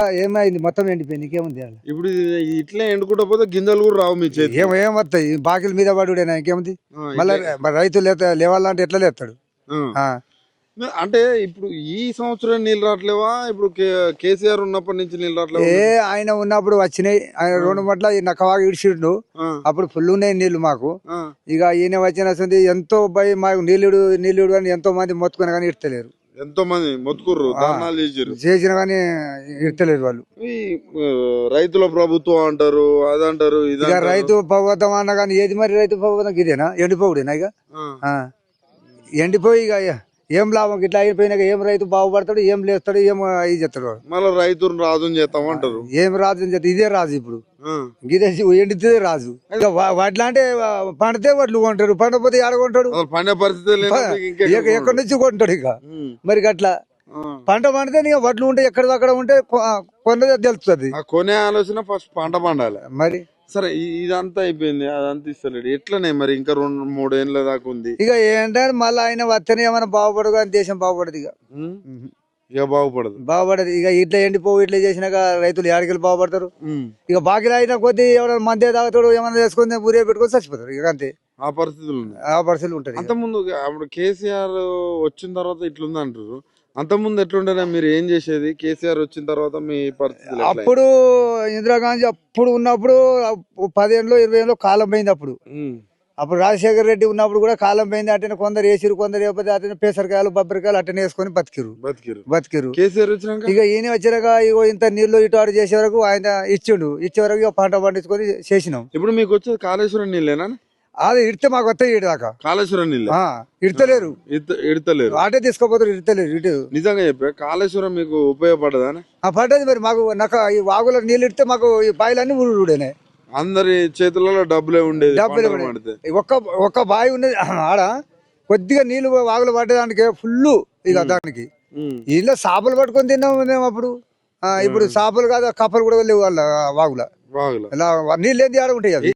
ఏమైంది మొత్తం ఎండిపోయింది, ఇంకేముంది అలా. ఇప్పుడు ఇట్లా ఎండుకుంటా పోతే గింజలు కూడా రావు మీ చేతి. ఏమొస్తాయి బాకీల మీద పడుడేనా, ఇంకేముంది. మళ్ళీ రైతు లేవాలంటే ఎట్లా లేస్తాడు. అంటే ఇప్పుడు ఈ సంవత్సరం నీళ్ళు రావట్లేవా? ఇప్పుడు కేసీఆర్ ఉన్నప్పటి నుంచి నీళ్ళు రావట్లేవా? ఆయన ఉన్నప్పుడు వచ్చినాయి, ఆయన 2 మట్ల నక్కవాగా ఇడిచిండు, అప్పుడు ఫుల్ ఉన్నాయి నీళ్లు మాకు. ఇక ఈయన వచ్చిన ఎంతో మాకు నీళ్ళు అని ఎంతో మంది మొత్తుకుని కానీ ఇడతలేరు. ఎంతో మంది మొత్తుకుర్రు, దానాలు చేసిన కానీ ఇడతలేరు వాళ్ళు. ఈ రైతుల ప్రభుత్వం అంటారు, అదంటారు, ఇది రైతు ప్రభుత్వం అన్నా కానీ ఏది మరి రైతు ప్రభుత్వం ఇదేనా, ఎండిపోవుడేనా. ఇక ఎండిపోయి ఇక ఏం లాభం, ఇట్లా అయిపోయినాక ఏం రైతు బాగుపడతాడు, ఏం లేస్తాడు, ఏం ఇది చేస్తాడు. మళ్ళీ రైతును రాజుని చేస్తామంటారు. ఏం రాజు అని చెప్తా, ఇదే రాజు ఇప్పుడు. ఇదే ఎండితే రాజు. ఇక వడ్లు అంటే పండితే వడ్లు కొంటాడు, పండపోతే ఆడకొంటాడు, పండే పరిస్థితి ఎక్కడి నుంచి కొంటాడు. ఇక మరి అట్లా పంట పండితే ఇక వడ్లు ఉంటే ఎక్కడ అక్కడ ఉంటే కొన్నదే తెలుస్తుంది. కొనే ఆలోచన ఫస్ట్ పంట పండాలి. మరి సరే ఇదంతా అయిపోయింది, అదంతా ఇస్తలేడు, ఎట్లనే మరి ఇంకా 2-3 ఏళ్ళ దాకా ఉంది. ఇక ఏంటంటే మళ్ళీ ఆయన వస్తేనే ఏమైనా బాగుపడదు కానీ దేశం బాగుపడదు. ఇక బాగుపడదు. ఇక ఇట్లా ఎండిపోవు, ఇట్లా చేసినాక రైతులు ఏడికెళ్ళి బాగుపడతారు. ఇక బాకీలు అయినా కొద్ది ఎవరైనా మందే తాగుతాడు, ఏమైనా చేసుకుని ఊరే పెట్టుకొని చచ్చిపోతారు. ఇక అంతే ఆ పరిస్థితులు ఉంటాయి. అంత ముందు అప్పుడు కేసీఆర్ వచ్చిన తర్వాత ఇట్లుంది అంటారు. అంత ముందు ఎట్లుండేనా, మీరు ఏం చేసేది? కేసీఆర్ వచ్చిన తర్వాత మీ పరిస్థితి? అప్పుడు ఇందిరాగాంధీ అప్పుడు ఉన్నప్పుడు 10 ఏళ్ళు 20 ఏళ్ళు కాలం పోయింది. అప్పుడు రాజశేఖర రెడ్డి ఉన్నప్పుడు కూడా కాలం పోయింది. అటనే కొందరు వేసిరు, కొందరు వేయకపోతే అటనే పెసరకాయలు బొబ్బరికాయలు అటనే వేసుకొని బతికిరు. కేసీఆర్ వచ్చినాక ఇక ఈయన వచ్చినాక ఇగో ఇంత నీళ్లు ఇటు అటు చేసే వరకు ఆయన ఇచ్చే వరకు ఇక పంట పండించుకొని చేసినాం. ఇప్పుడు మీకు వచ్చేది కాళేశ్వరం నీళ్ళేనా? అది ఇడితే మాకు వస్తాయి ఇటు దాకా. కాళేశ్వరం నీళ్ళు ఇడతలేరు, ఆటే తీసుకోపోతారు, ఇడతలేరు. ఇటు నిజంగా చెప్పా, కాళేశ్వరం మీకు ఉపయోగపడదా? పడ్డది. మరి మాకు ఈ వాగుల నీళ్ళు ఇడితే మాకు ఈ బాయిలన్నీ ఊరుడేనే. అందరి చేతులలో డబ్బులే ఉండేది. ఒక్క బావి ఉన్నది ఆడ, కొద్దిగా నీళ్లు వాగులు పడ్డదానికి ఫుల్. ఇక దానికి ఇళ్ళ చేపలు పట్టుకొని తిన్నాము మేము అప్పుడు. ఇప్పుడు చేపలు కాదు, కప్పలు కూడా లేవు వాళ్ళ వాగుల. నీళ్ళు ఏంది ఆడ ఉంటాయి.